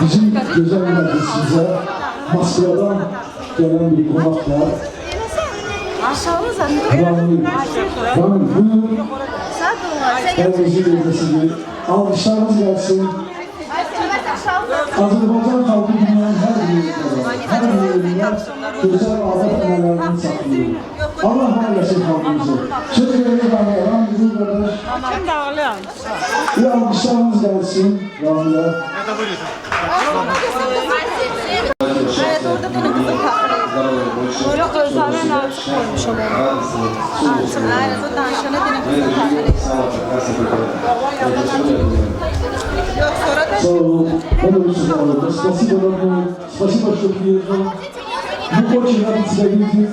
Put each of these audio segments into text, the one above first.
Bizim güzel meclisimize Moskvadan gelen bir konak var. Ramil, buyurun. Kendinizi bilmesini. Alkışlarınız gelsin. Azerbaycan halkı dünyanın her yerinde güzel adet annelerinin saklıyor. Allah vermesin halkımızı. Söz veriyor Ramil, bizim kardeş. Bir alkışlarınız gelsin Ramil'e. Evet, orada benim kızım kaldı. Yok, Özlem'in artık koymuş olalım. Aynen, o danışana benim kızım kaldı. Yok, sonra da... Sağ olun. Спасибо вам. Спасибо, что приехал. Bu koçlar izlediğiniz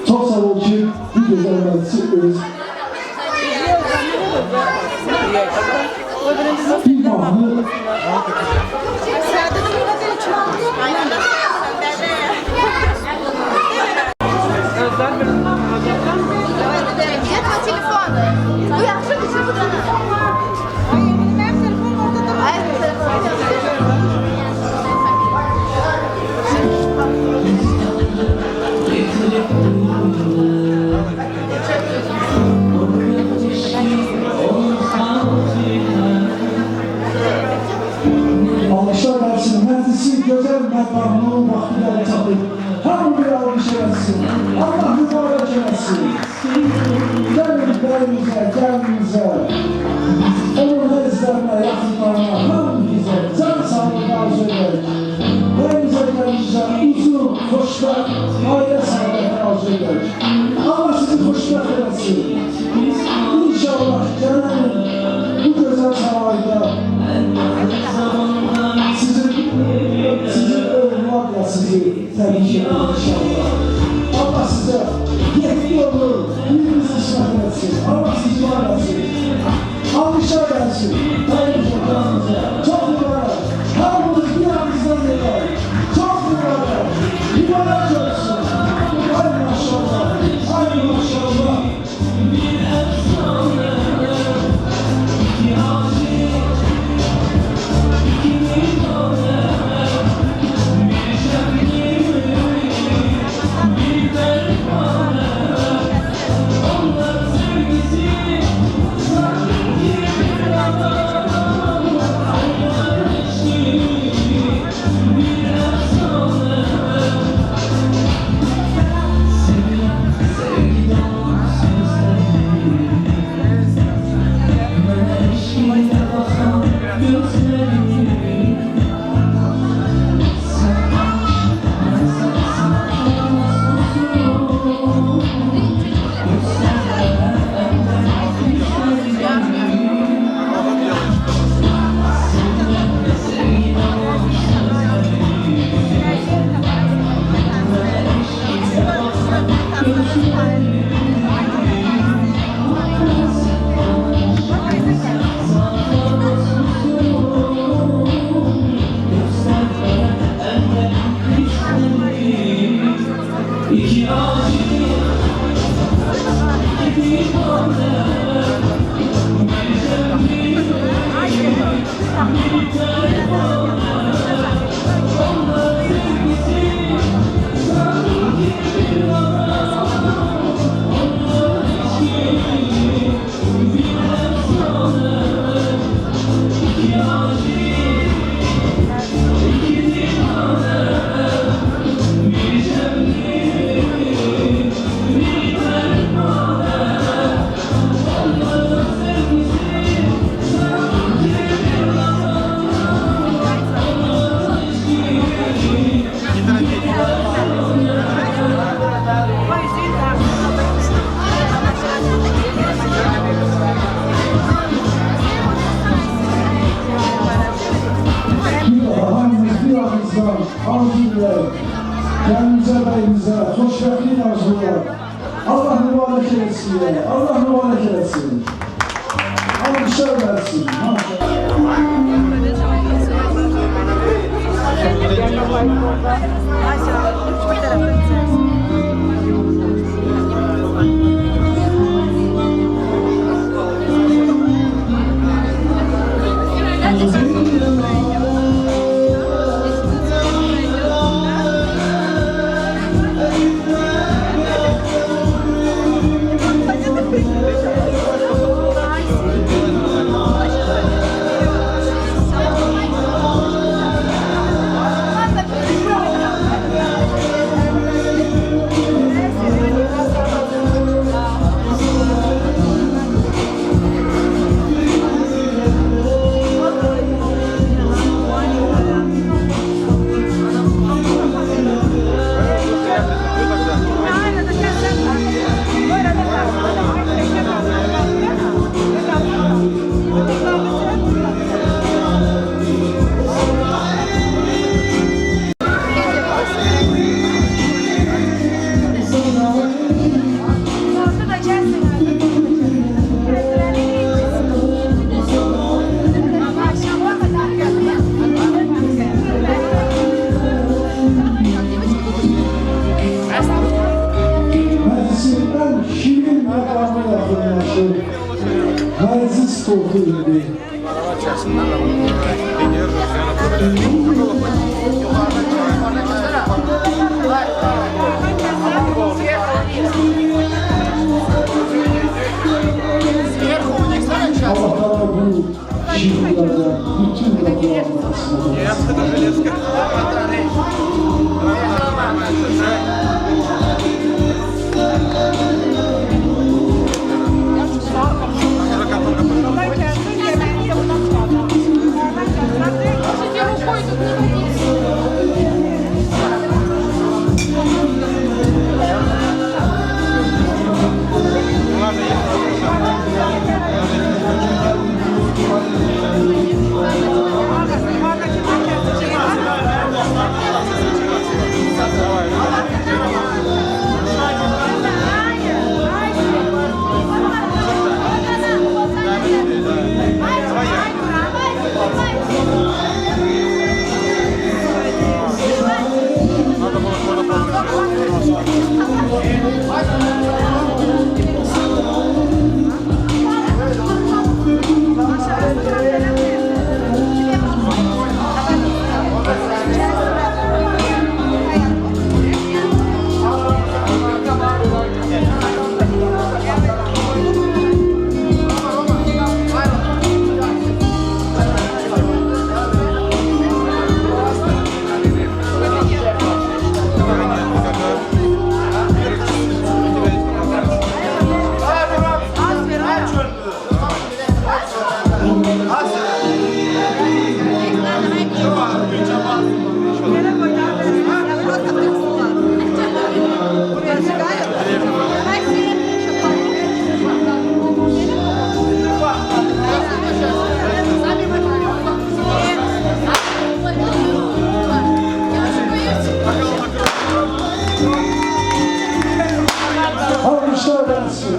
çok sağ olun ki bir güzel meclis. Bir mahlı. Alkışlar versin, meclisi güzel məqamının vaxtı gəlib çatıb. Hamı bir alkış eləsin, Allah mübarək eləsin. Gəlin gəlinizə, onun əzlərine, yaxınlarına, hamımıza can sağlığı arzu edək. Gəlinizə uzun, xoşbəxt, ailə sağlığı arzu edək. Allah sizi xoşbəxt eləsin. İnşallah gəlin bu gözəl sarayda sizin övladla sizi təbrik edir inşallah. Allah sizə yetki yolu, biriniz işlət etsin. Allah sizi var etsin. Alkışlar gelsin. Çok mübarek. Hamımız bir ağızdan deyək. Çok mübarek. Mübarek olsun. Ay maşallah. Ay maşallah. Kendinize beyinize, hoşgörülüğün arzular. Allah mübarek eylesin ya, Allah mübarek eylesin. Alkışlar versin. Məclis tortu idi. Allah Teala bu şiirlerde bütün kapılarını açsın.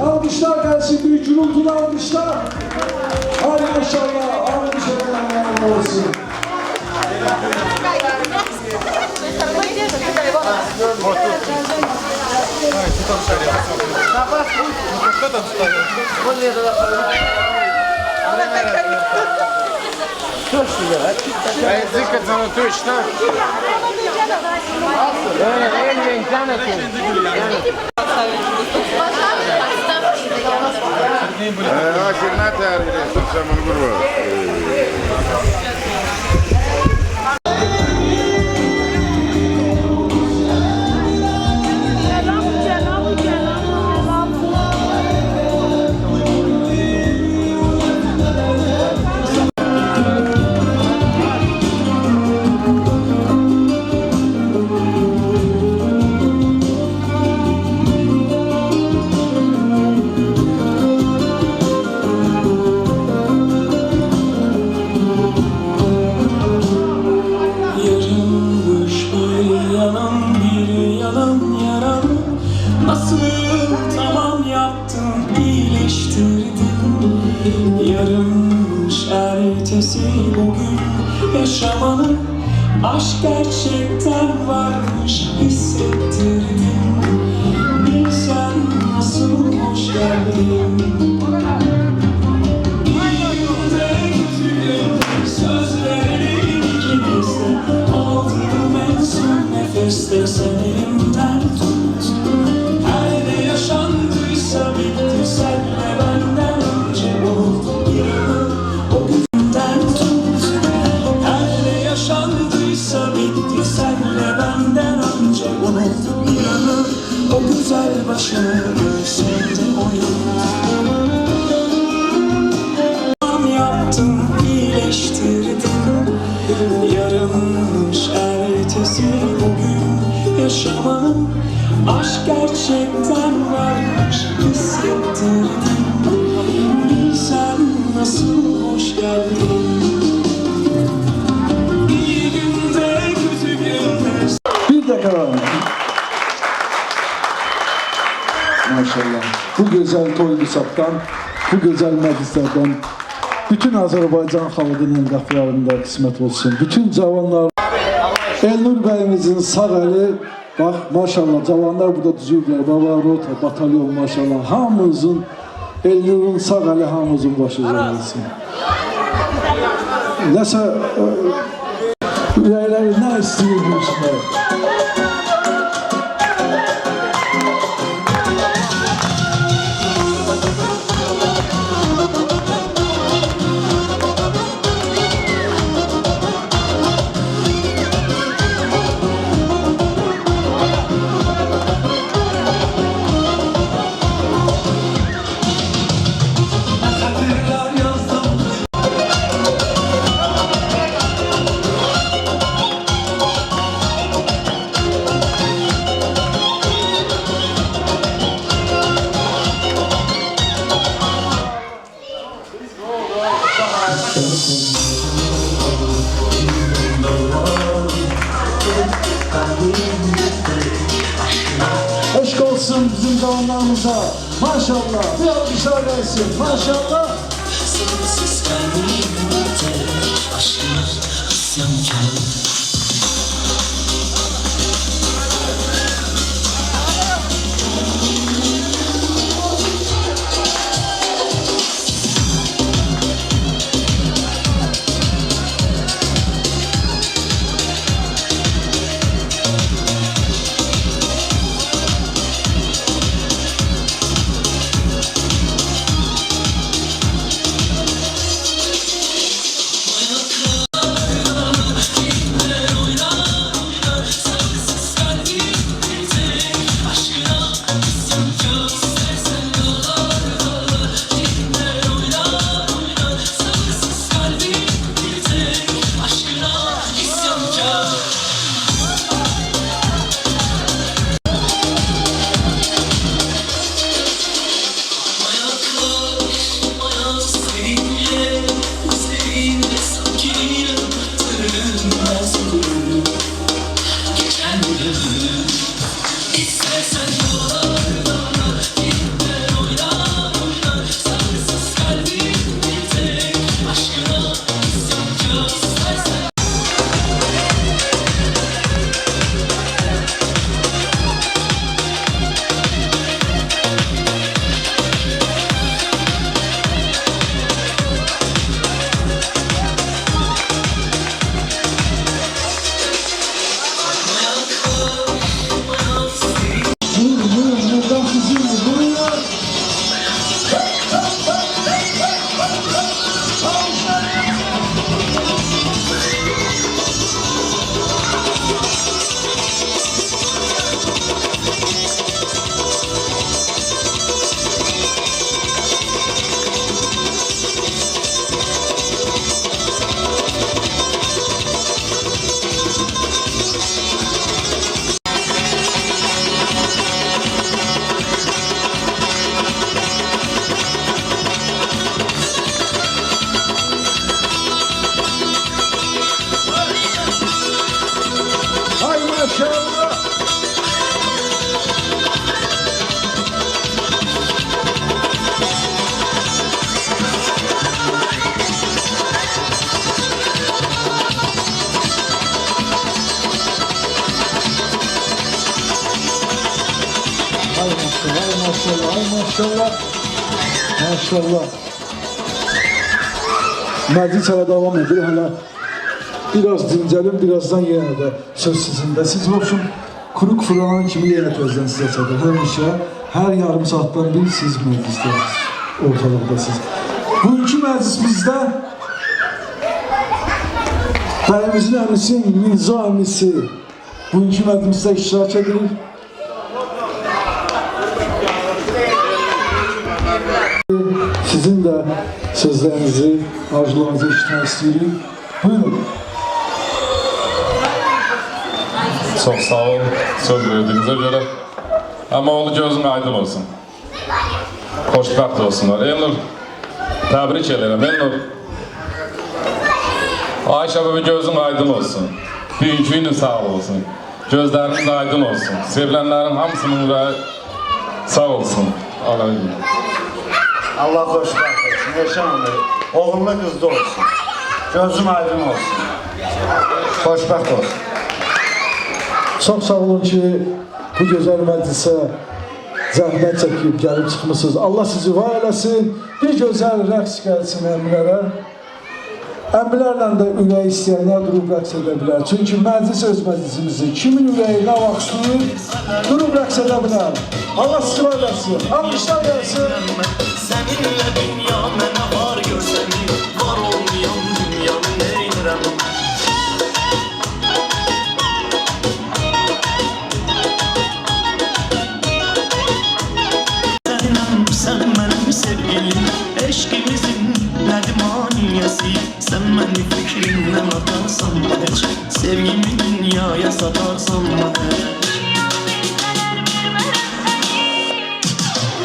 Alkışlar gelsin, bir gürültülü alkışlar. Hadi maşallah, alkışlar olsun. Aşırı tarihi zaman kurban. Yarınmış ertesi bugün yaşamanın aşk gerçekten varmış hissettirdin. Bilsen nasıl hoş geldin. İyi günde kötü gün sözlerin ikimiz de aldığım en son nefeste sen elimden tut. Her ne yaşandıysa bitti senle benden önce oldu. O günden tut. Her ne yaşandıysa bitti senle benden önce oldu. Bir ömür o güzel başını göğsünde oyun. Yaptım, iyileştirdim. Yarınmış ertesi bugün yaşamanın aşk gerçekten varmış hissettirdim. Bilsen nasıl hoş geldin. İyi günde kötü günde. Bir dakika. Maşallah. Bu güzel Toygusap'tan, bu güzel məclislərdən bütün Azərbaycan xalqının qapılarında qismət olsun. Bütün cavanlar, Elnur bəyimizin sağ əli, bax maşallah cavanlar burada düzüblər, baba, rota, batalyon maşallah. Hamımızın Elnur'un sağ əli hamımızın başı üzerine olsun. Nəsə ürəkləri nə istəyir bu işlər? Eşk olsun bizim zamanlarımıza. Maşallah. Bir alkışlar gelsin. Maşallah. Sensiz kalbimde aşkına isyankar. Maşallah. Maşallah. Məclis hələ davam edir. Hələ biraz dincəlim, birazdan yenə də söz sizinlə. Siz olsun, Kuruk Fırlanan kimi yenə gözdən sizə çatır. Həmişə, hər yarım saatdan bir siz məclisdəsiniz, ortalıqdasınız. Bugünkü məclis bizdə bəyimizin əmisi, Mirza əmisi bugünkü məclisdə iştirak edir. Sizin de sözlerinizi, arzularınızı işitmek istiyorum. Buyurun. Çok sağ olun söz verdiğinize göre. Ama oğlu gözün aydın olsun. Xoşbəxt olsunlar. Elnur, təbrik ederim. Elnur, Ayşe bebe gözün aydın olsun. Büyüklüğünün sağ olsun. Gözleriniz aydın olsun. Sevilenlerin hamısının ürəyi sağ olsun. Alayım. Allah xoşbəxt etsin, yaşamandır. Oğullu qızda olsun. Gözüm aydın olsun. Xoşbəxt olsun. Çok sağ olun ki, bu güzel meclise zəhmət çəkib gəlib çıxmışsınız. Allah sizi var eləsin. Bir gözəl rəqs gəlsin əmlərə. Əmlərlə də ürək istəyənlər durub rəqs edə bilər. Çünki məclis öz məclisimizdir. Kimin ürəyi nə vaxt istəyir, durub rəqs edə bilər. Allah sizi var eləsin. Almışlar gəlsin. Seninle dünya mənə var görsəni, var olmayan dünyanı neynirəm? Sen benim sevgilim, eşkimizin nedimaniyesi. Sen beni fikrinden atarsan hiç, sevgimi dünyaya satarsan hiç.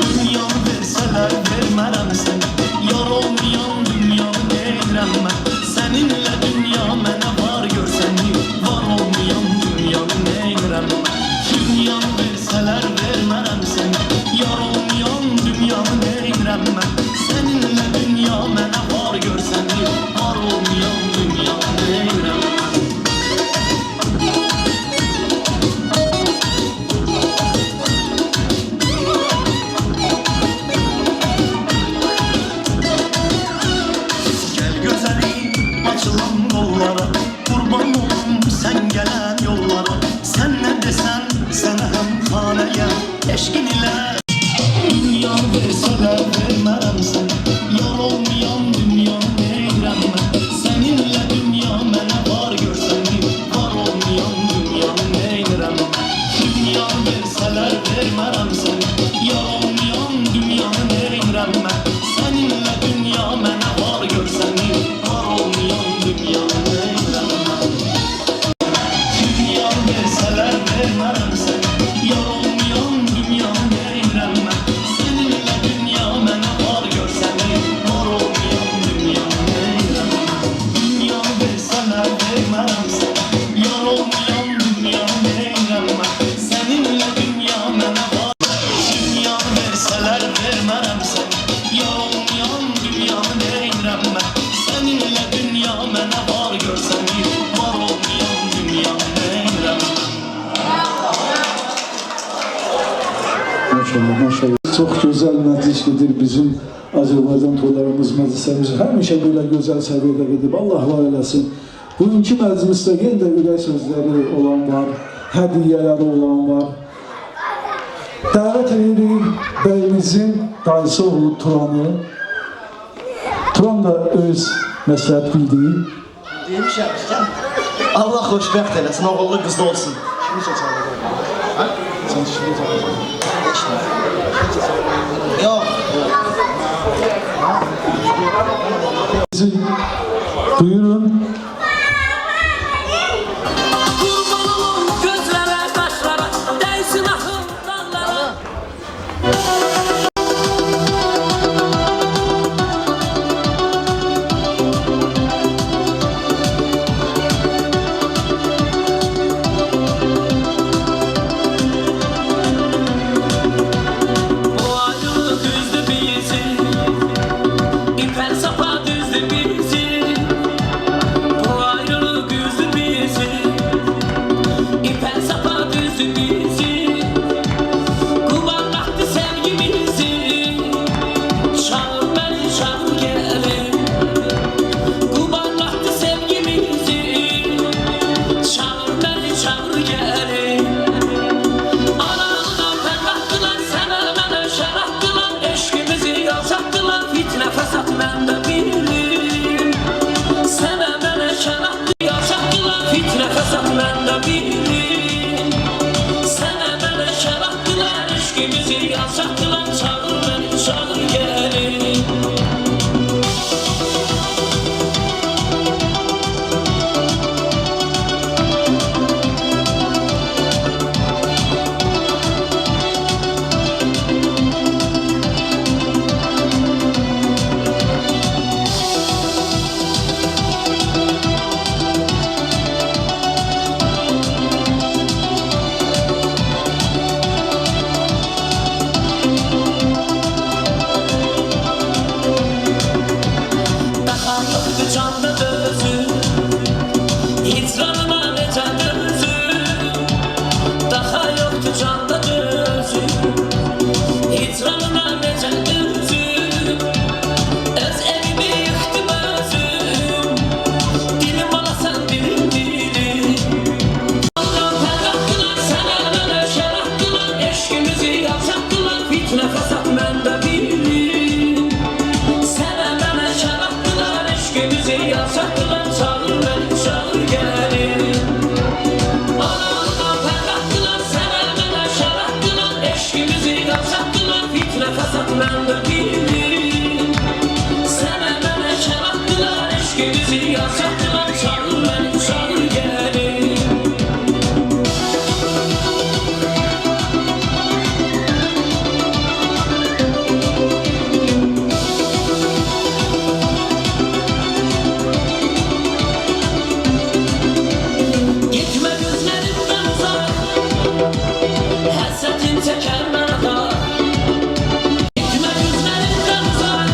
Dünyanı verseler vermərəm seni, yar olmayan dünyanı neynirəm mən? Seninle dünya mənə var görsəni, var olmayan dünyanı neynirəm mən? Dünyanı verseler vermərəm seni, yar olmayan dünyanı neynirəm mən? Seninle dünya mənə var görsəni, var olmayan dünyanı neynirəm mən? Gel güzelim açılan kollara, kurban olum sen gelen yollara. Sen ne desen sana hem haneye, eşkin ile. Dünya verseler vermərəm seni, yar olmayan dünyanı neyrəm mən? Seninle dünya mənə var görsəni, var olmayan dünyanı neynirəm mən? Dünya verseler vermərəm seni, yar olmayan dünyanı neynirəm mən? Seninle dünya mənə var görsəni, var olmayan dünyanı neynirəm mən? Dünya verseler vermərəm seni, yar olmayan dünyanı neynirəm mən? Seninle dünya mənə var görsəni, var olmayan dünyanı neynirəm mən? Dünya verseler vermərəm seni, yar olmayan dünyanı neynirəm mən? Seninle dünya mənə var. Dünya verseler vermərəm seni, yar olmayan dünyanı neynirəm mən? Seninle dünya mənə var görsəni, var olmayan dünyanı neynirəm mən? Maşallah, maşallah. Çox gözəl məclis gedir bizim Azərbaycan toylarımız, məclislərimiz həmişə belə gözəl səviyyədə gedib. Allah var eləsin. Bugünkü məclisdə yenə də ürək sözləri olan var, hədiyyələri olan var. Dəvət edirik bəyimizin dayısı oğlu Turanı. Turan da öz məsləhət bildiyi. Demişəm ki, Allah xoşbəxt eləsin, oğullu qızda olsun. Kimi seçəlim? Ha? Sən şimdi çağırırsan. Yox. Buyurun. Kurban olum gözlərə, qaşlara, dəysin axın dallara. Bu ayrılık üzdü bizi, ipər sapa düzdü bizi. Bu ayrılık üzdü bizi, ipər sapa düzdü bizi. Kumarlattı sevgimizi, çağır beni çağır gelin. Kumarlattı sevgimizi, çağır beni çağır gelin. Anamdan fərqatdılar, sənə mənə şər atdılar. Eşkimizi yalçatdılar, fitnə fəsad məndə bilim. Sənə mənə şər atdı, yalçatdılar, fitnə fəsad məndə bilim. Sənə mənə şər atdılar, eşkimizi yalçatdılar. Çağır məni, çağır gəlin. Daha yoxdur canda dözü, hicranıma necə dözü. Daha yoxdur canda dözü, Siyasetçiler çağır beni çağır gelin. Gitme gözlerimden uzak, hasretin çeker bana da. Gitme gözlerimden uzak,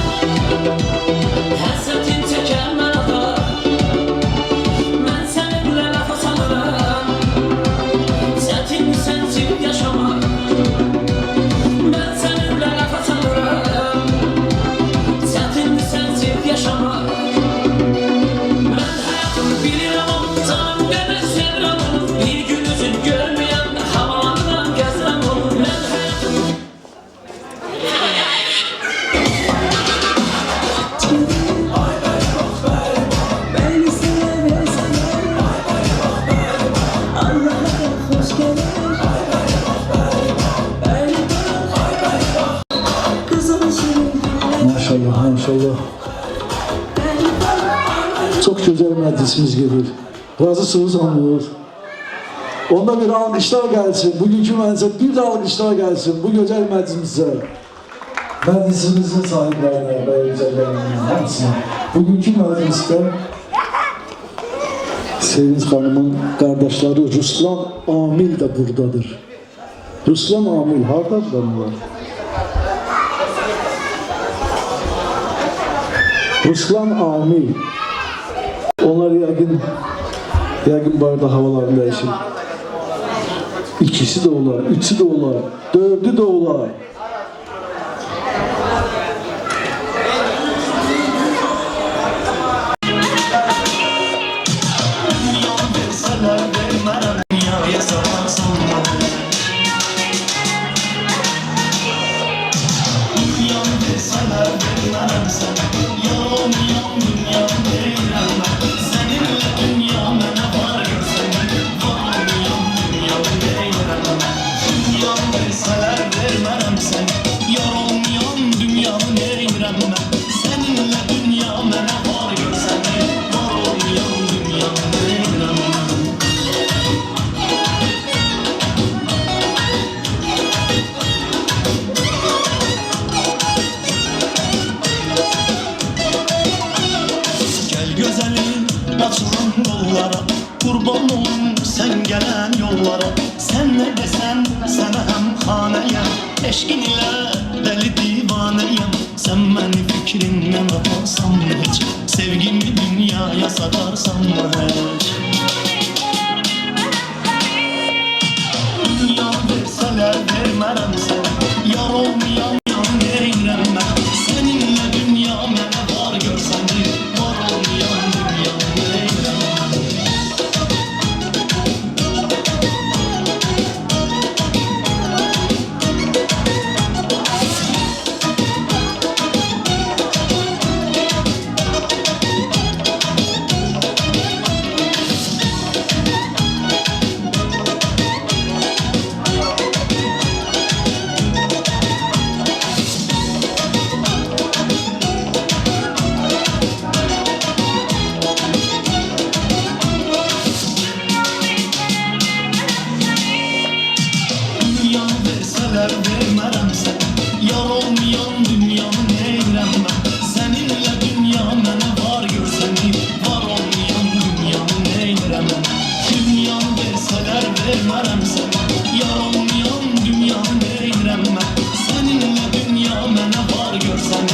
hasretin çeker bana da. Ben seninle lafa sanırım, çetin sensiz yaşamak. Ben seninle lafa sanırım, çetin sensiz yaşamak. Ben hayatımı bilirim, canım kadar sevrem olur. Bir gün yüzün görmeyen havalardan gezrem olur. Ben hayatımı Beni seversen Allah'a hoş geldin. Kızım şirin Maşallah, maşallah. Çok güzel meclisimiz gelir. Razısınız anlıyoruz. Onda bir alkışlar gelsin. Bugünkü meclise bir de alkışlar gelsin. Bu güzel meclisimize. Meclisimizin sahiplerine ve güzellerine hepsine. Bugünkü mecliste Sevinç Hanım'ın kardeşleri Ruslan Amil de buradadır. Ruslan Amil, haradadır onlar? Ruslan Amil. Onlar yakın barda havalarında yaşır. İkisi de olar, üçü de olar, dördü de olar. Dünya verseler vermem, dünyaya satarsam dünya verseler vermem sana. Yalan yan dünya vermem. Seninle dünya bana var görsen. Var yan dünya vermem. Dünya verseler vermem sana. Yalan yan dünya vermem. Seninle dünya bana var görsen. Var yan dünya vermem. Gel güzelim açılan yollara, kurban olum sen gelen yollara. Sen ne desen sana hem haneyem, eşkin ile deli divaneyem. Sen beni fikrinle atarsan mı hiç, sevgimi dünyaya satarsan mı hiç? Dünya verseler vermem sana, yar olmayan yan vermem. Seninle dünya bana var görsen, var olmayan dünya vermem. Dünya verseler vermem sana, yar olmayan dünyamı neylemem. Seninle dünya bana var görsen, var olmayan dünyamı neylemem. Dünya verseler vermem sana, yar olmayan dünyamı neylemem. Seninle dünya bana var görsen,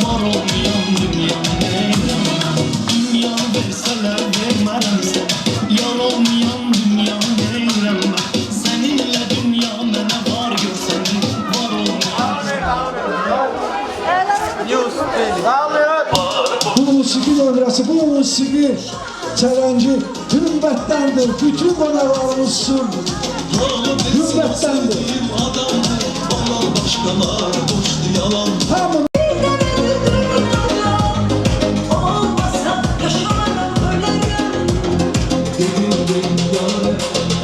var olmayan dünyamı neylemem. Dünya verseler vermem sana, yar olmayan dünyamı neylemem. Seninle dünya bana var görsen, var olmayan. Bu musiki dövresi, bu musiki çelenci hürmettendir. Bütün konalarımız sun. Hürmettendir. Bana başkalar boştu yalan. Tamam. olmasa yaşamam ölürüm.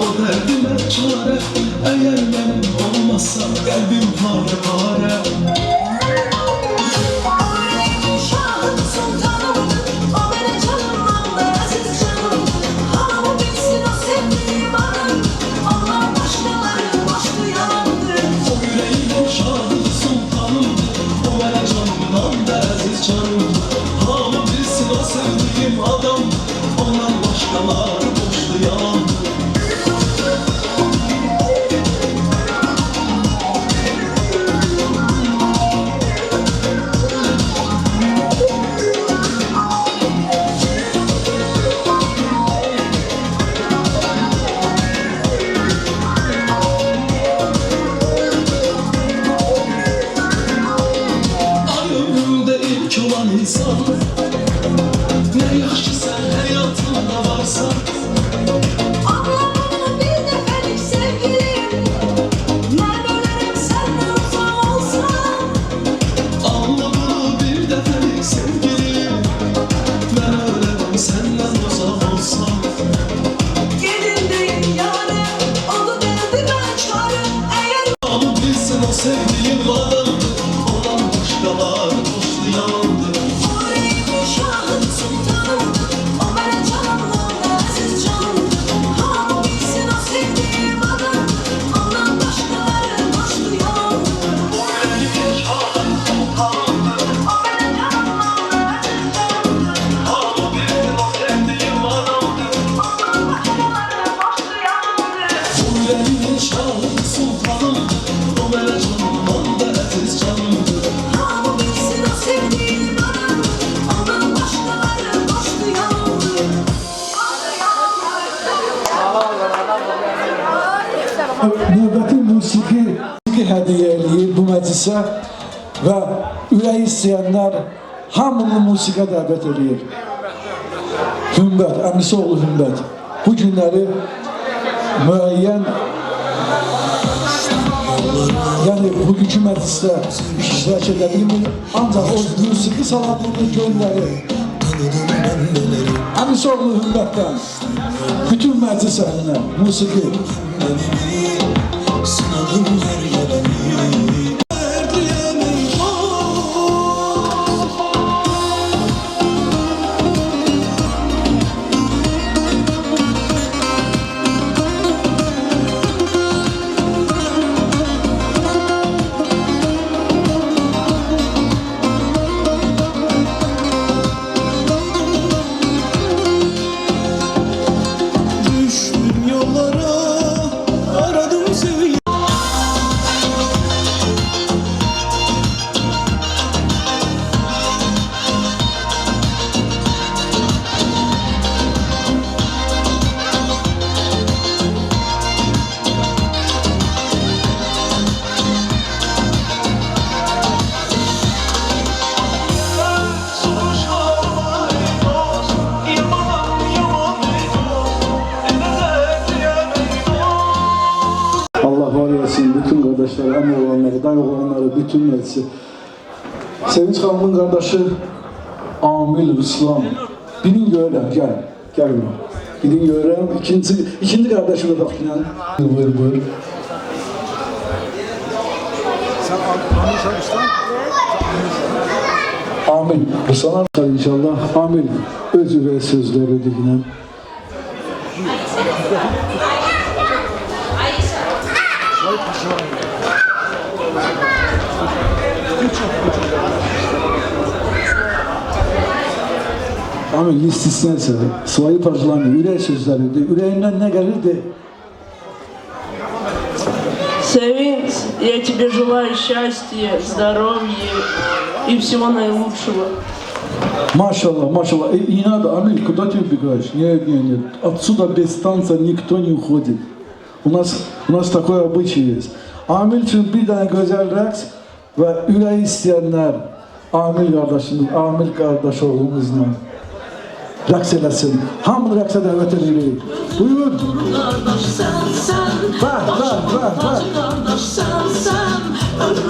O derdime çare, eğer benim olmazsa kalbim pare pare. Şahın sultanım, o benim canım başkalar boştu yalandı. Ay ömrümde ilk olan insan, ne yaxşı sen hayatımda varsan. Anlamadım bir defalık sevgilim. Ben ölerim senden uzak olsam. Anla bunu bir defalık sevgilim, ben ölerim senden uzak olsam. Gelin deyin yarim, onu derdi ben çare. Eğer Ama bilsin o sevdiğim adamdı, olan başkalar boştu yalandı. orayı şahın sultanımdı. O bana canımdı, aziz canımdı. Ama bilsin o sevdiğim adamdı. Ondan başkaları boştu yalandı. O bana canımdı, aziz canımdı. Ama bilsin o sevdiğim adamdı, Ondan başkaları boştu yalandı. bu benim şahım sultanımdı. O bana canımdan da aziz canımdı. Ama bilsin o sevdiğim adamdı. Ondan başkaları boştu yalandı. Növbəti musiqi hədiyyə eləyir bu məclisə və ürək istəyənlər hamını musiqə dəvət eləyir. Hümbət, əmisi oğlu Hümbət. Bu günləri müəyyən, yəni bugünkü məclisdə iştirak edə bilmir, ancaq o musiqi salatını göndərir. Əmisi oğlu Hümbətdən bütün məclis əhlinə musiqi. Sınadım her yerimi, derdliyemem düştüm yollara, aradım sevgi. Allah var eləsin bütün qardaşları, əmi olanları, dayı olanları, bütün məclisi. Sevinç xanımın qardaşı Amil Ruslan. Birini görürəm, gəl bura. Birini görürəm, ikinci qardaşı da bax ilə. Buyur. Amil, Ruslan inşallah. Amil, öz ürək sözləri deyilən. Amil istisnəsə, svayı parçalanır, ürək sözləridir. Ürəyindən nə gəlirdi? Савинц, я тебе желаю счастья, здоровья и всего наилучшего. Маşallah, маşallah. И надо, Амиль, куда ты убегаешь? Нет. Отсюда без танца никто не уходит. У нас такой обычай есть. Amil üçün bir dənə gözəl rəqs və ürək istəyənlər Amil qardaşımız, Amil qardaş oğlumuzla rəqs eləsin. Hamını rəqsə dəvət edirik. Buyur. Kardeş sen, bacı kardeş sen,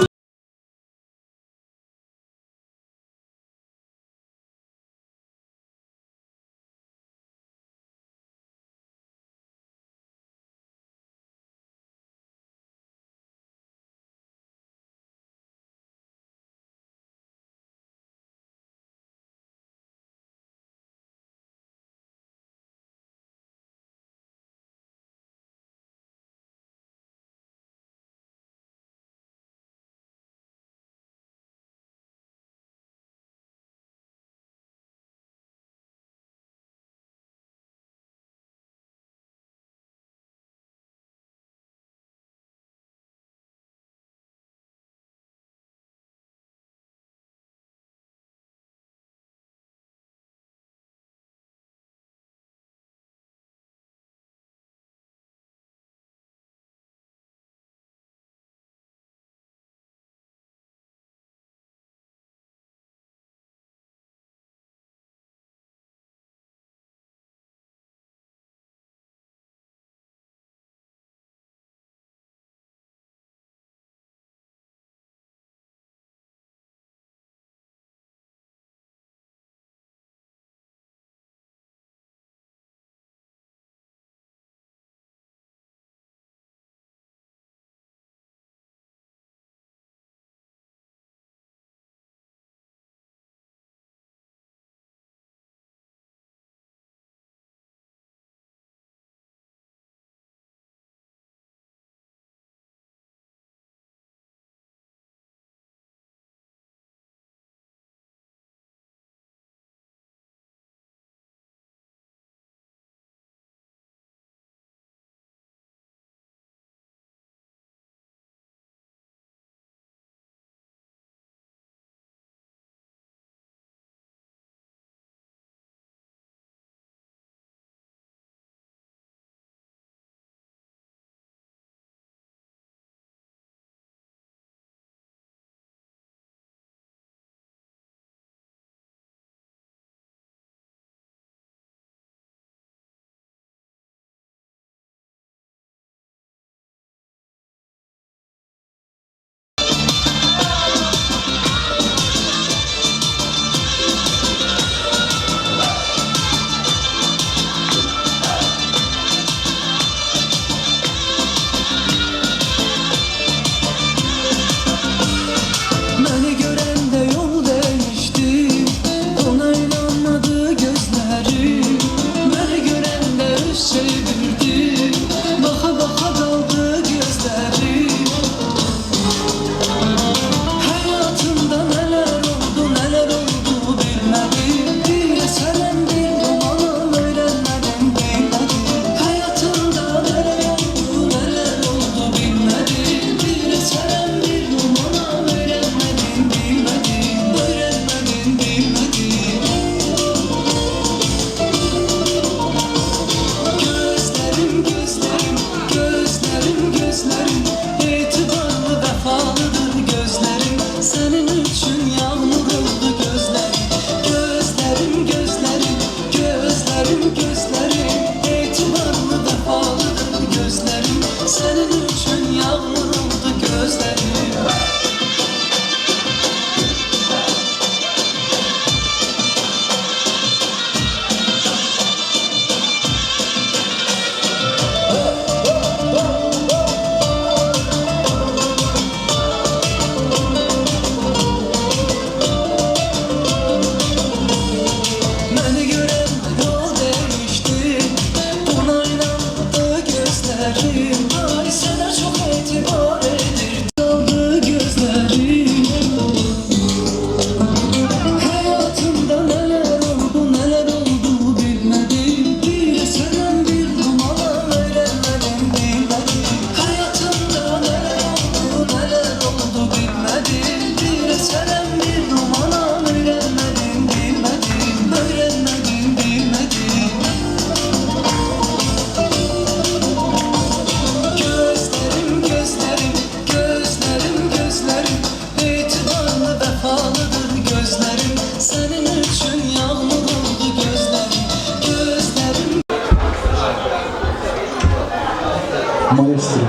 Maestro.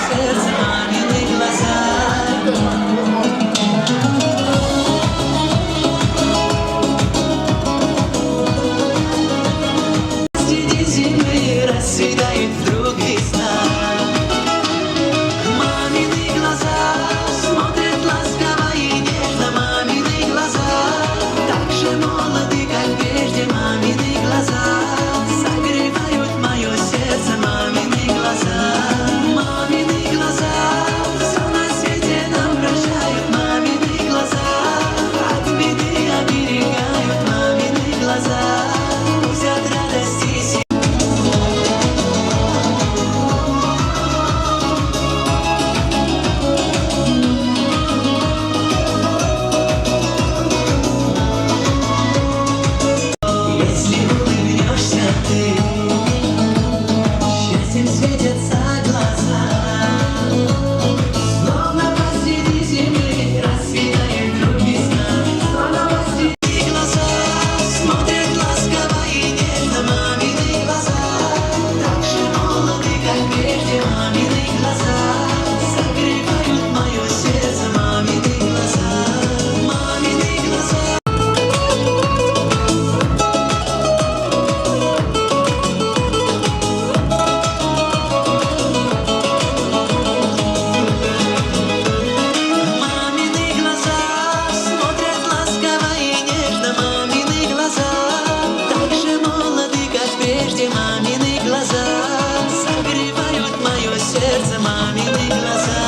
Сердце мамины глаза. Среди зимы расцветает вдруг весна. Мамины глаза смотрят ласково и нежно. Мамины глаза так же молоды, как прежде. Мамины глаза согревают мое сердце. Мамины глаза. Мамины глаза все на свете нам прощают. Мамины глаза от беды оберегают. Мамины глаза пусть от радости. Если улыбнешься ты, счастьем светятся глаза. Словно посреди зимы расцветает вдруг весна. Словно посреди глаза смотрят ласково и нежно. Мамины глаза так же молоды, как прежде. Мамины глаза согревают мое сердце. Мамины глаза. Мамины глаза. Мамины глаза смотрят ласково и нежно. Мамины глаза так же молоды, как прежде. Мамины глаза согревают мое сердце. Мамины глаза.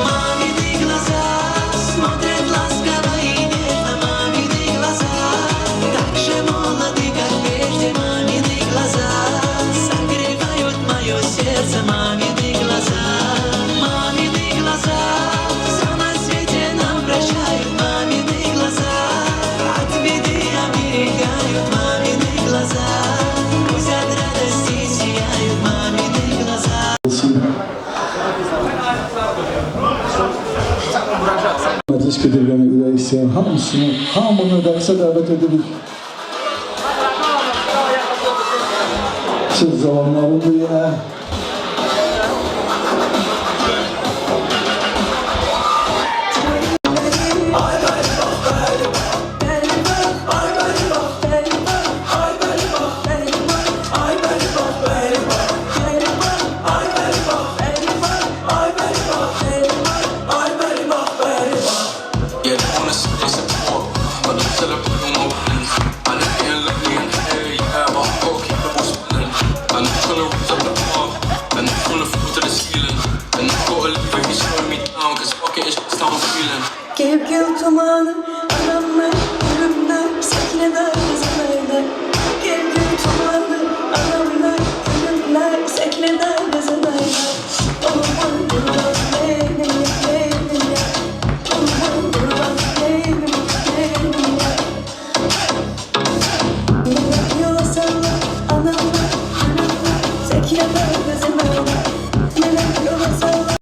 Мамины глаза смотрят ласково и нежно. Мамины глаза так же молоды, как прежде. Мамины глаза согревают мое сердце. Мамины глаза. Мамины глаза все на свете нам прощают. Мамины глаза от беды оберегают. Мамины глаза пусть от радости сияют. Мамины глаза. Məclis Qedirgəni ürək istəyən hamını dərsə dəvət edirik. Siz zamanlarındır yenə. Yeah, they wanna see they support, but I'm celebrating my wins. And it's getting lovely in here, yeah, but I've got to keep it all spinning. And I'm trying to raise up the bar, and I'm trying to fall to the ceiling. And I've got to leave it, he's slowing me down, cause fuck it, it's just how I'm feeling. Gel tumanı adamlar ölümler sekneder gezelerler. Gel tumanı adamlar ölümler sekneder gezelerler. Olmaz durmaz benim ya. Olmaz durmaz benim ya. Yola salla adamlar ölümler sekneder gezelerler. Yola salla.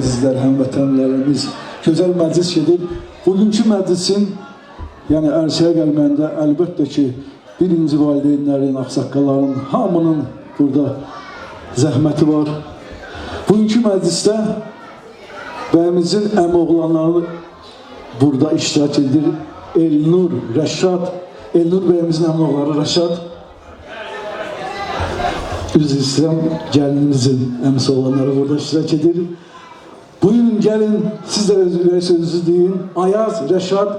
əzizlər, həmvətənlərimiz, gözəl məclis gedir. Bugünkü məclisin, yəni ərsəyə gəlməndə əlbəttə ki, birinci valideynlərin, ağsaqqalların, hamının burada zəhməti var. Bugünkü məclisdə bəyimizin əmoğlanları burada iştirak edir. Elnur, Rəşad, Elnur bəyimizin əmoğları Rəşad. Üzr istəyirəm, gəlinimizin əmsi olanları burada iştirak edir. Buyurun, gəlin, siz də sözünüzü deyin. Ayaz, Rəşad,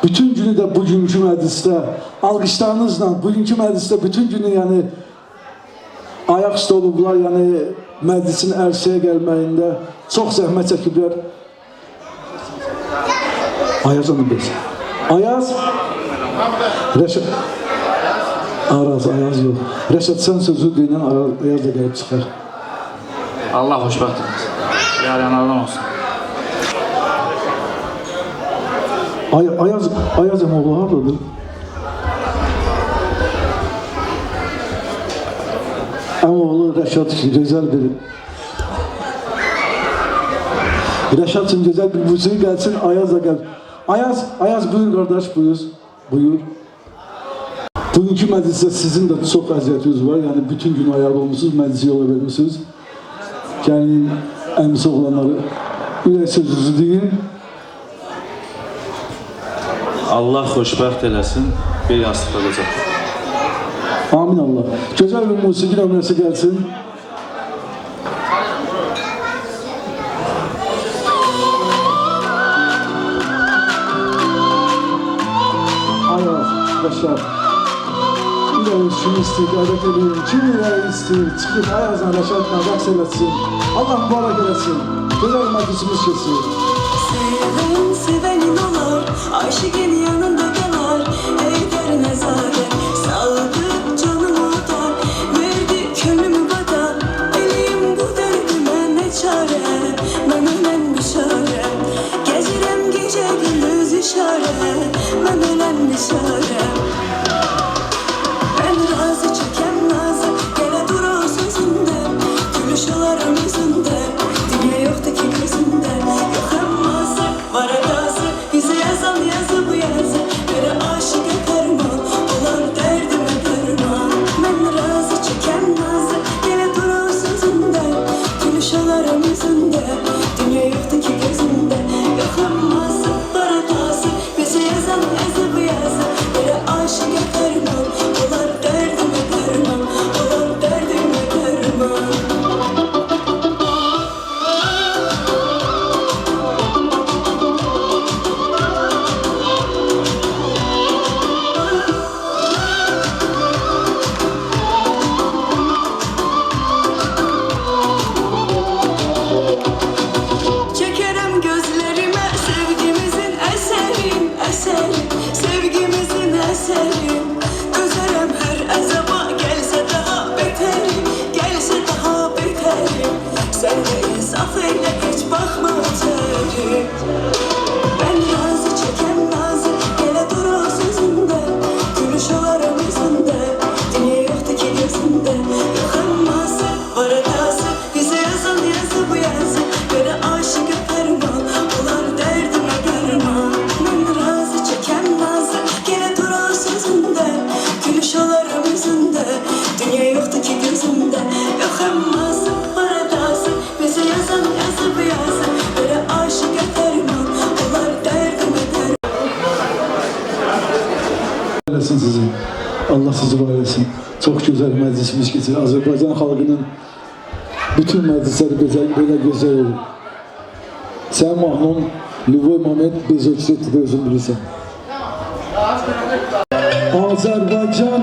bütün günü də bugünkü məclisdə, alqışlarınızla bugünkü məclisdə bütün günü yəni ayaq üstə olublar, yəni məclisin ərsəyə gəlməyində çox zəhmət çəkiblər. Ayaz onu bilsin. Ayaz, Rəşad, Araz, Ayaz yox. Rəşad, sən sözü deyinən Ayaz da gəlib çıxar. Allah xoşbəxt etsin. Yarıyanlardan olsun. Ayaz əmoğlu haradadır? Əmoğlu Rəşad üçün gözəl bir... Rəşad üçün gözəl bir musiqi gəlsin, Ayaz da gəl. Ayaz buyur qardaş, buyur. Bugünkü məclisdə sizin də çox əziyyətiniz var, yəni bütün gün ayaqda olmuşsunuz, məclisi yola vermişsiniz. Gəlin, əmsi oğlanları, ürək sözünüzü deyin. Allah xoşbəxt eləsin, bir yastıqda olacaq. Amin Allah. Gözəl bir musiqi nömrəsi gəlsin. Ayaz, Rəşad. Ürəyiz kimi istəyir, qeyrət edin. Kim ürəyi istəyir, çıxıb Ayazla, Rəşadla rəqs eləsin. Allah mübarək eləsin. Gözəl məclisimiz keçsin. Seven sevenin olar, aşıkın yanında kalar. Eder nezaret, saldı canımı da, verdi könlümü bana. Eleyim bu derdime ne çare, ben ölen bişare. Gezirem gece gündüz işare, ben ölen bişare. Ben razı çeken nazı, gele dur o sözünde. Gülüşalarım yüzünde, dünya yoktu ki gözünde. Yok emmazı, var edası, bize yazan yazı bu yazı. Biri aşık eterman, olar derdime derman. Ben razı çeken nazı, gele dur o sözünde. Gülüşalarım yüzünde, dünya yoktu ki gözünde. Yok emmazı, var edası, bize yazan yazı bu yazı. Biri aşık eterman, olar derdime derman. Olar derdime derman. Çekerim gözlerime sevgimizin eserin, sevgimizin eserin. Üzerem her azaba gelse daha beterim, gelse daha beterim. Sen de insaf eyle hiç bakma terim. Ben razı çeken nazı, gele dur o sözünde. Gülüş olarım yüzünde, dünya yoktu ki gözünde. Yok emmazı, var edası, bize yazan yazı bu yazı. Beni aşık eterman, olar derdime derman. Ben razı çeken nazı, gele dur o sözünde. Gülüş olarım yüzünde, dünya yoktu ki gözünde. Yok emmazı, var edası, bize yazan yazı bu yazı. Beni aşık eterman, olar derdime derman. Eləsin sizi. Allah sizi var etsin. Çok güzel məclisimiz keçir. Azərbaycan xalqının bütün məclisləri belə gözəl olur. Sən mahnun Lüvoy Mamet Bezöksətdə özün bilirsən. Azərbaycan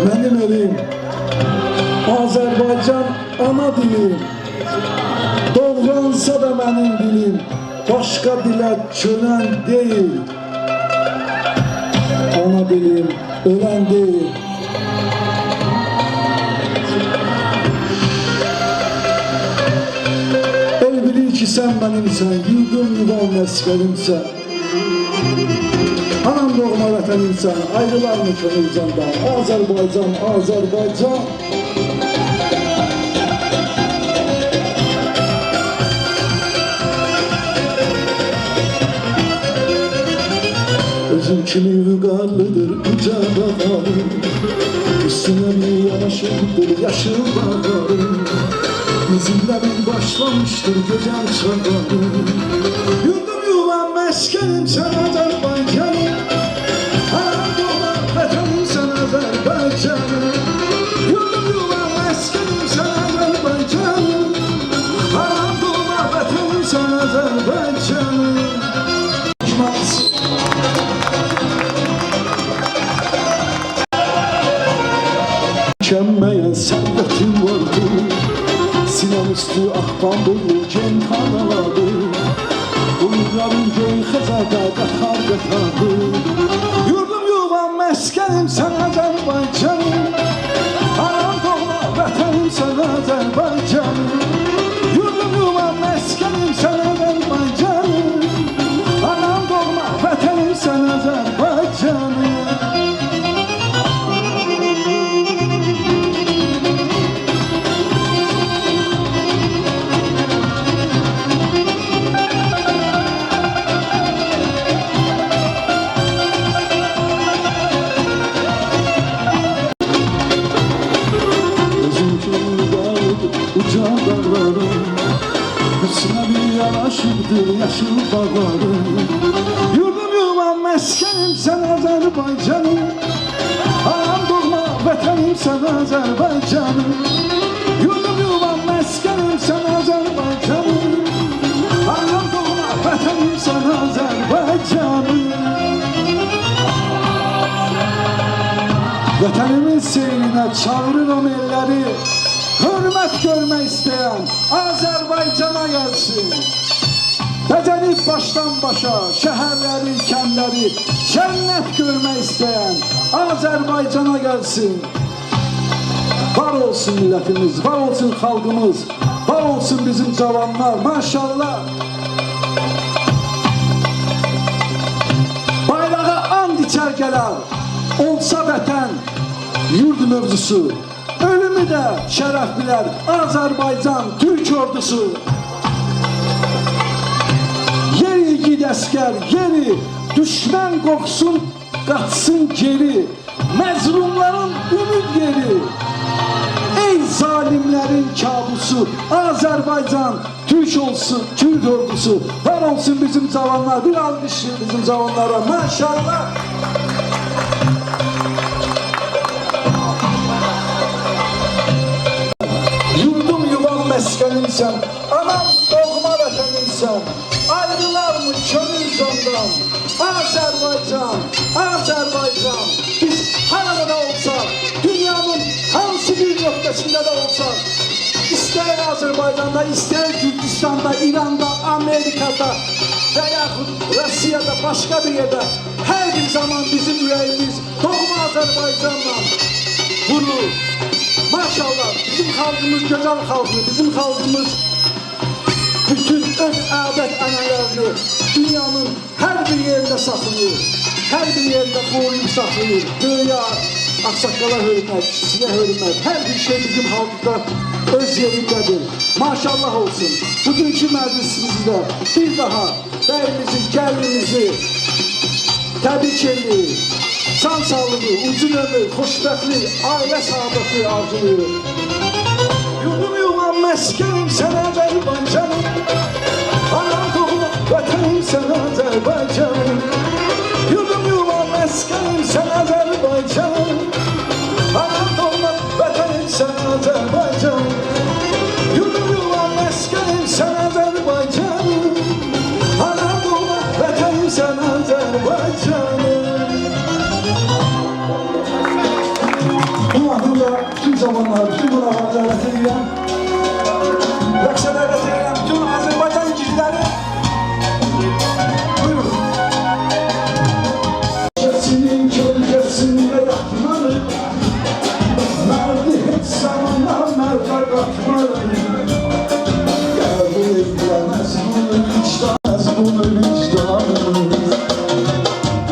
mənim elim. Azərbaycan ana dilim. Doğransa da mənim dilim. Başqa dilə çönən deyil. Ana dilim ölen değil. El bilir ki sen benimsen, yurdum yuvam meskenimsen. Anam doğma vətənimsən, ayrılar mı könül candan? Azərbaycan, Azərbaycan. Altın kimi vügarlıdır uca dağlarım, üstüne bir yanaşıktır yaşıl bağlarım. Dizimlerim başlamıştır güzel çağlarım. Yurdum yuvam meskenim sen Azerbaycanım, Anadolu vatanım sen Azerbaycanım. Yurdum yuvam meskenim sen Azerbaycanım, Anadolu vatanım sen Azerbaycanım. Mükemmel servetim vardı, sinem üstü akban boyu cem kanaladı. Uyurlarım göy xezada qatar qatardı. Yurdum yuvam meskenim sen Azerbaycanım, anam doğma vətənim sen Azerbaycanım. Yurdum yuvam meskenim sen Azerbaycanım, anam doğma vətənim sen Azerbaycanım. Üstüne bir yanaşıktır yaşıl bağlarım. Yurdum yuvam meskenim sen Azerbaycanım, anam doğma vətənim sen Azerbaycanım. Yurdum yuvam meskenim sen Azerbaycanım, anam doğma vətənim sen Azerbaycanım. Vətənimin seyrine çağırırım elleri, hürmet görmek isteyen Azerbaycan'a gelsin. Becenip baştan başa şehirleri, kentleri cennet görmek isteyen Azerbaycan'a gelsin. Var olsun milletimiz, var olsun halkımız, var olsun bizim cavanlar maşallah. Bayrağa and içer geler, olsa vətən, yurd mövzusu. Ölümü de şeref biler Azerbaycan Türk ordusu. Yeri gid asker yeri, düşman korksun kaçsın geri. Mezlumların ümit yeri, ey zalimlerin kabusu. Azerbaycan Türk olsun, Türk ordusu. Var olsun bizim zamanlar, bir alkış bizim zamanlara maşallah. Meskenimsen, anam doğma vətənimsən, ayrılar mı könül candan? Azerbaycan, Azerbaycan, biz harada olsak, dünyanın hansı bir noktasında da olsak, ister Azerbaycan'da, ister Gürcistan'da, İran'da, Amerika'da veya Rusya'da, başka bir yerde her bir zaman bizim yüreğimiz doğma Azerbaycan'la vurur. Maşallah bizim halkımız güzel halkı, bizim halkımız bütün öz adet anələrini dünyanın her bir yerinde saklıyor, her bir yerinde koruyup saklıyor. Dünya aksakkala hürmet, size hürmet, her bir şey bizim halkta öz yerindedir. Maşallah olsun. Bugünkü meclisimizde bir daha beyimizi, gəlimizi təbrik edirik. Can sağlığı, uzun ömür, xoşbəxtlik, ailə saadəti arzuluyor. Yurdum yuvam meskenim sen Azerbaycanım, anam doğma vətənim sen Azerbaycanım. Yurdum yuvam meskenim sen Azerbaycanım, anam doğma vətənim sen Azerbaycanım. Yurdum yuvam meskenim sen Azerbaycanım, anam doğma vətənim sen Azerbaycanım. Bütün zamanlar, bütün münafaklara getireyim. Rəqsələr getireyim, bütün Azerbaycan gizləri. Buyurun. Sesinin kölgesinde yatmalı, merdi hiç zamanlar merda katmalı. Gel evlenemez bunu vicdanız, bunu vicdanımız.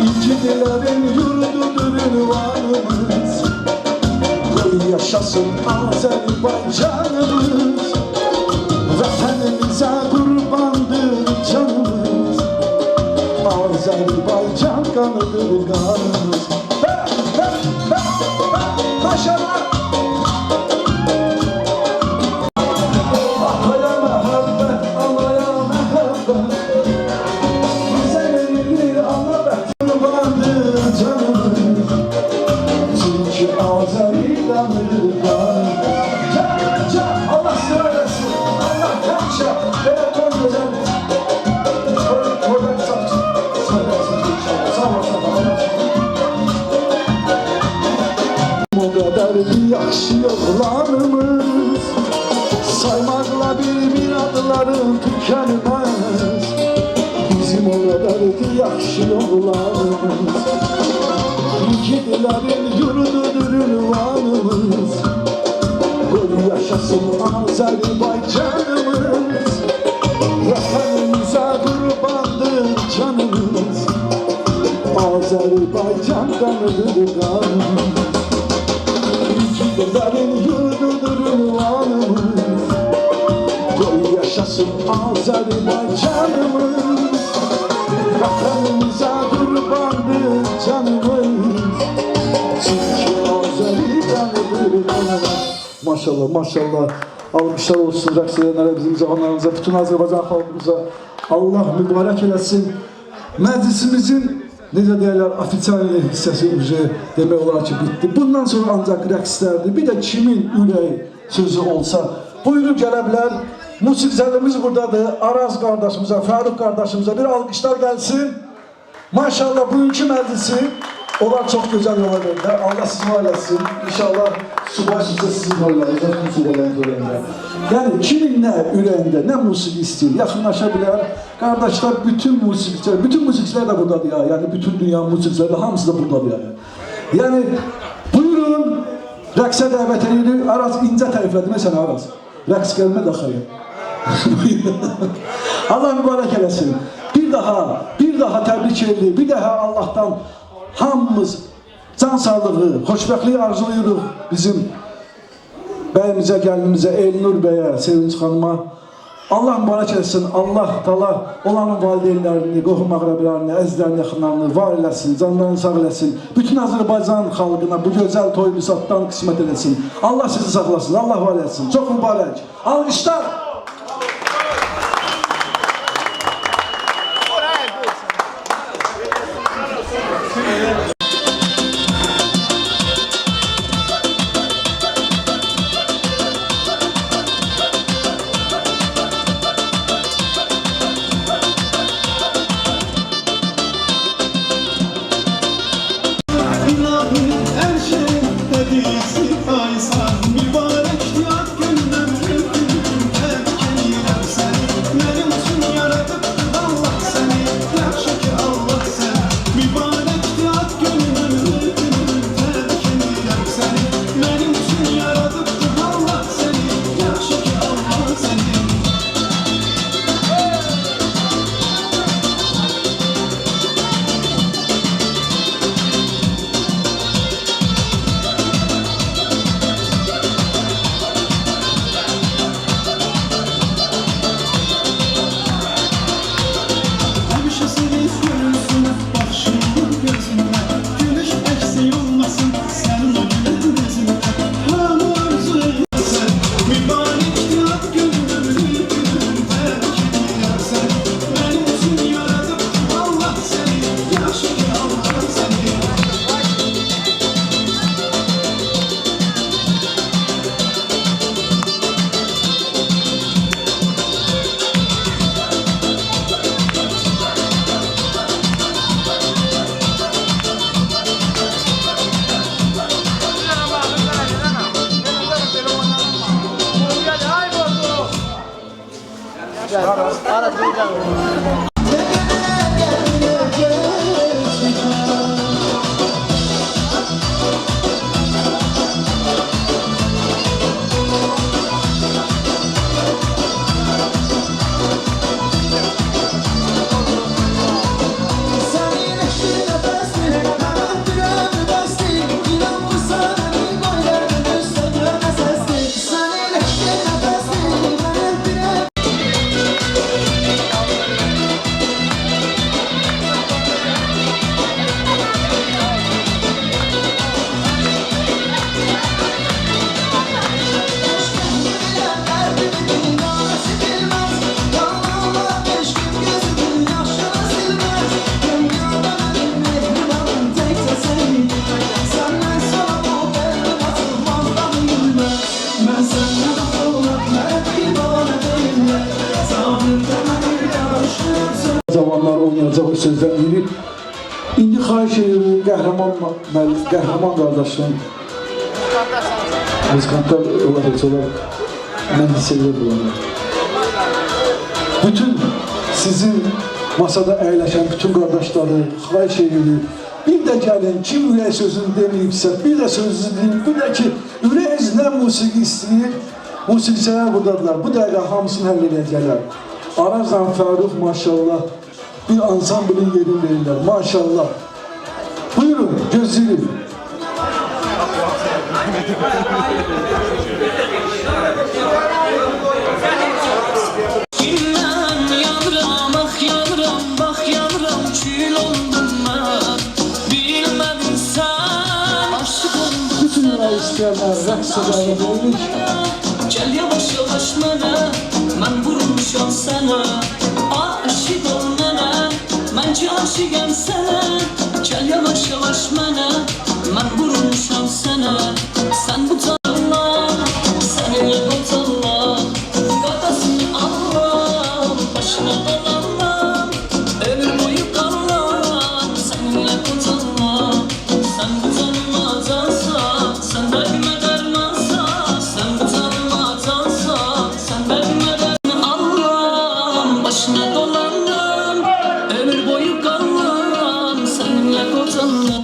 İncidilerin yurdudur ünvanımız. Yaşasın Azerbaycanımız, vətənimizə qurbandır canımız. Azerbaycan kanıdır kanımız. Maşallah. Allah'a mehabbet, Allah'a mehabbet. Bize verir anlamak vardı canımız. Çünkü Azeri kanıdır kanımız. Allah size versin. Allah kamşa. Böyle koy güzel. Koy satın. Sağ olasın. O kadar bir yaxşı yollarımız, saymakla bir adların tükenmez. Bizim o kadar bir yaxşı yollarımız, yiğitlerin yurdudur ünvanımız. Gol yaşasın Azerbaycanımız, vatanımıza kurbandır canımız. Azerbaycan kanıdır kanımız. Yiğitlerin yurdudur ünvanımız, gol yaşasın Azerbaycanımız. Vatanımıza kurbandır canımız, çünkü Azerbaycanıdır kanımız. Maşallah maşallah. Almışlar olsun rəqs edənlərə, bizim cavanlarımıza, bütün Azərbaycan xalqımıza Allah mübarək eləsin. Məclisimizin necə deyirlər, ofisial hissəsi demək olar ki, bitdi. Bundan sonra ancaq rəqslərdir. Bir də kimin ürəyi sözü olsa, buyurub gələ bilər. Musiqicələrimiz buradadır. Araz qardaşımıza, Fəruq qardaşımıza bir alqışlar gəlsin. Maşallah bugünkü məclisi onlar çox gözəl yola verdi. Allah sizi var eləsin. İnşallah subay sizə sizin yollarınızda, bütün subayların yollarında. Yəni kimin nə ürəyində, nə musiqi istəyir, yaxınlaşa bilər. Qardaşlar, bütün musiqicilər də buradadır ya. Yəni bütün dünya musiqiciləri də hamısı da buradadır yani. Yəni buyurun, rəqsə dəvət edilir. Araz incə təriflədi məsələn Araz. Rəqs gəlmə də xeyr. Allah mübarək eləsin. Bir daha təbrik edilir. Bir daha Allah'tan hamımız can sağlığı, xoşbəxtliyi arzuluyuruq bizim bəyimizə, gəlinimizə, Elnur bəyə, Sevinç xanıma. Allah mübarək eləsin, Allah tala olanın valideynlərini, qohum əqrəblərini, əzizlərini, yaxınlarını var eləsin, canlarını sağ eləsin. Bütün Azərbaycan xalqına bu gözəl toy müsatdan qismət eləsin. Allah sizi saxlasın, Allah var eləsin. Çox mübarək. Alqışlar. sözdən biri. İndi xahiş ediyorum qəhrəman qardaşım. Muzikantlar olar, mən hiss edirəm bunları. Bütün sizin masada əyləşən bütün qardaşları xahiş ediyorum. Bir də gəlin, kim ürək sözünü deməyibsə, bir də sözünü deyim, bir də ki, ürək nə musiqi istəyir, musiqicilər buradadılar. Bu dəqiqə hamısını həll edəcəklər. Arazdan Fərux maşallah bir ansamblin yerini verirlər, maşallah. Buyurun, gözləyin. Bütün ürək istəyənlər rəqs edəlim. Gel yavaş yavaş mənə, mən vurmuşam sənə. Aşık ol mənə, məncə aşıqəm sənə. Gel yavaş yavaş mənə, mən vurmuşam sənə. Sən bu tanrıma, səninlə qotanla. Qadasını Allah, başına dolanla. Ömür boyu qallam, səninlə qotanla. Sən bu tanrıma cansa, sən bəlmə dərmansa. Sən bu tanrıma cansa, sən bəlmə dərmansa. Allah'ım başına dolandım, ömür boyu qallam. Səninlə qotanla.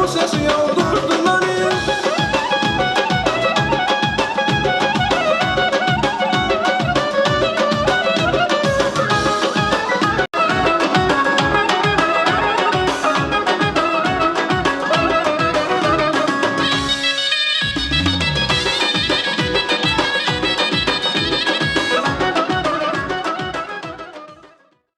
sesi yok